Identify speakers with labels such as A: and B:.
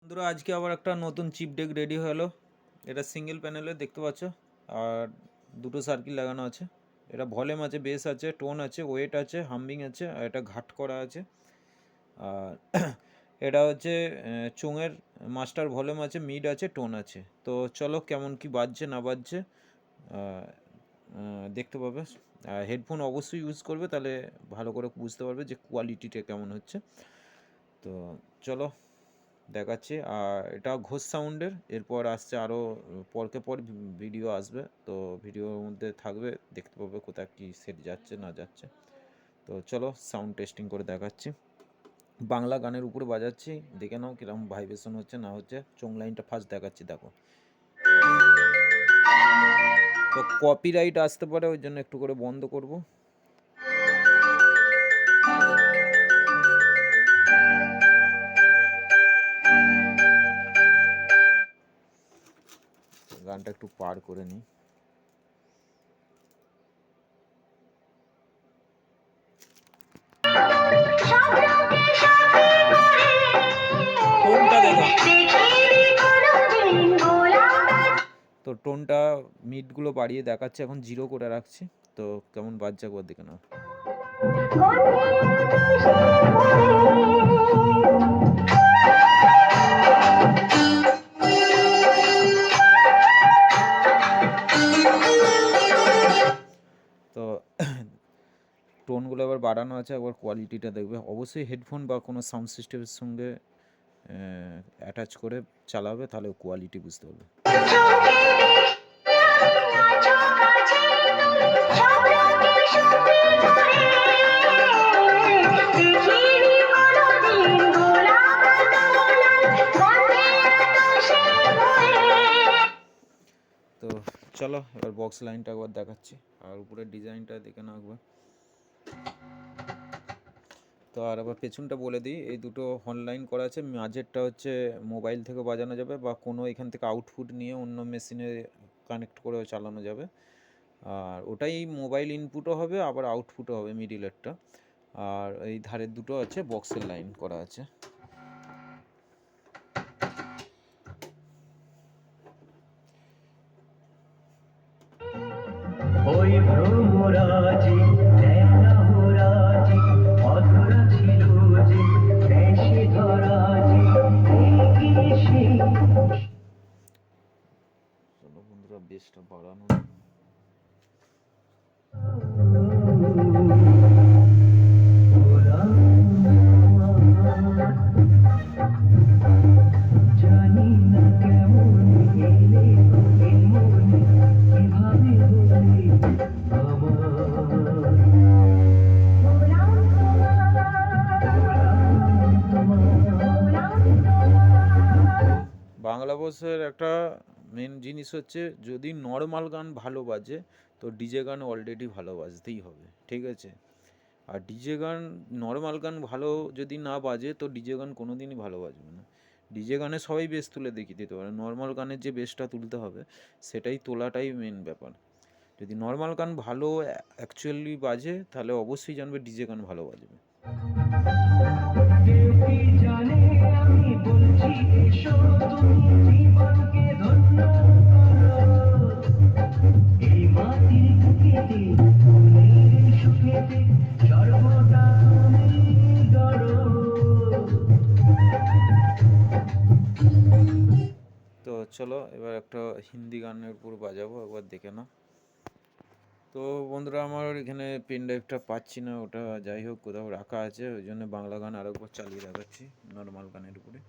A: বন্ধুরা আজকে আবার একটা নতুন চিপ ডেক রেডি হলো। এটা সিঙ্গেল প্যানেলে দেখতে পাচ্ছ, আর দুটো সার্কিট লাগানো আছে। এটা ভলিউম আছে, বেস আছে, টোন আছে, ওয়েট আছে, হাম্বিং আছে, আর এটা ঘাট করা আছে। আর এটা হচ্ছে চোঙের মাস্টার ভলিউম আছে, মিড আছে, টোন আছে। তো চলো কেমন কি বাজছে না বাজছে দেখতে পাবে। হেডফোন অবশ্যই ইউজ করবে, তাহলে ভালো করে বুঝতে পারবে যে কোয়ালিটিটা কেমন হচ্ছে। তো চলো দেখাচ্ছি। আর এটা ঘোষ সাউন্ডের, এরপর আসছে আরও পরকে পর ভিডিও আসবে, তো ভিডিওর মধ্যে থাকবে, দেখতে পাবে কোথায় কী সেট যাচ্ছে না যাচ্ছে। তো চলো সাউন্ড টেস্টিং করে দেখাচ্ছি। বাংলা গানের উপরে বাজাচ্ছি, দেখে নাও কীরকম ভাইব্রেশন হচ্ছে না হচ্ছে। চোং লাইনটা ফার্স্ট দেখাচ্ছি, দেখো। তো কপিরাইট আসতে পারে, ওই জন্য একটু করে বন্ধ করব। গানটা একটু পার করে নিই। টোনটা দেখো, তো টোনটা মিডগুলো বাড়িয়ে দেখাচ্ছে, এখন 0 করে রাখছি। তো কেমন বাজছে একবার দেখে নাও। তো টোনগুলো এবার বাড়ানো আছে, একবার কোয়ালিটিটা দেখবে। অবশ্যই হেডফোন বা কোনো সাউন্ড সিস্টেমের সঙ্গে অ্যাটাচ করে চালাবে, তাহলে কোয়ালিটি বুঝতে পারবে। তো চলো এবার বক্স লাইনটা একবার দেখাচ্ছি, আর উপরের ডিজাইনটা দেখে নাও একবার। তো আর আবার পেছনটা বলে দিই, এই দুটো অনলাইন করা আছে। মাঝেরটা হচ্ছে মোবাইল থেকে বাজানো যাবে, বা কোনো এখান থেকে আউটপুট নিয়ে অন্য মেশিনে কানেক্ট করেও চালানো যাবে। আর ওটাই মোবাইল ইনপুটও হবে, আবার আউটপুটও হবে মিডিলেরটা। আর এই ধারের দুটো আছে বক্সের লাইন করা আছে। চলো বন্ধুরা বেসটা বাড়ানো। বাংলা বক্সের একটা মেন জিনিস হচ্ছে, যদি নর্মাল গান ভালো বাজে, তো ডিজে গান অলরেডি ভালো বাজতেই হবে, ঠিক আছে? আর ডিজে গান, নর্মাল গান ভালো যদি না বাজে, তো ডিজে গান কোনো দিনই ভালো বাজবে না। ডিজে গানে সবাই বেস তুলে দেখিয়ে দিতে পারে, নর্মাল গানের যে বেসটা তুলতে হবে সেটাই তোলাটাই মেন ব্যাপার। যদি নর্মাল গান ভালো অ্যাকচুয়ালি বাজে, তাহলে অবশ্যই জানবে ডিজে গান ভালো বাজবে। তো চলো এবার একটা হিন্দি গানের উপর বাজাবো, একবার দেখে নাও। তো বন্ধুরা আমার এখানে পেন ড্রাইভটা পাচ্ছি না, ওটা যাই হোক কোথাও রাখা আছে, ওই জন্য বাংলা গান আরেকবার চালিয়ে দেখাচ্ছি নর্মাল গানের উপরে।